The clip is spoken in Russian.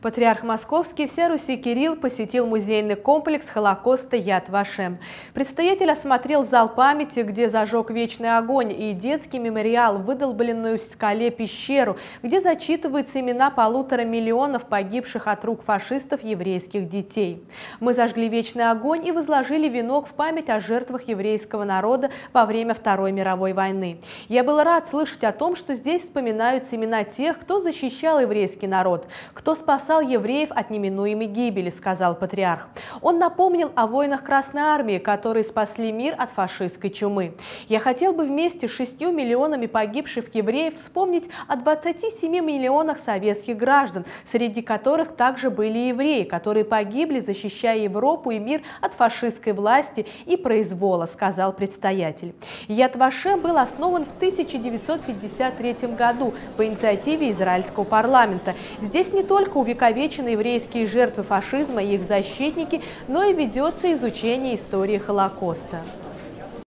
Патриарх Московский всея Руси Кирилл посетил музейный комплекс Холокоста Яд Вашем. Предстоятель осмотрел зал памяти, где зажег вечный огонь, и детский мемориал, выдолбленную в скале пещеру, где зачитываются имена 1,5 миллиона погибших от рук фашистов еврейских детей. Мы зажгли вечный огонь и возложили венок в память о жертвах еврейского народа во время Второй мировой войны. Я был рад слышать о том, что здесь вспоминаются имена тех, кто защищал еврейский народ, кто спасал евреев от неминуемой гибели, сказал патриарх. Он напомнил о воинах Красной Армии, которые спасли мир от фашистской чумы. Я хотел бы вместе с 6 миллионами погибших евреев вспомнить о 27 миллионах советских граждан, среди которых также были евреи, которые погибли, защищая Европу и мир от фашистской власти и произвола, сказал предстоятель. Яд Вашем был основан в 1953 году по инициативе израильского парламента. Здесь не только увековечены еврейские жертвы фашизма и их защитники, но и ведется изучение истории Холокоста.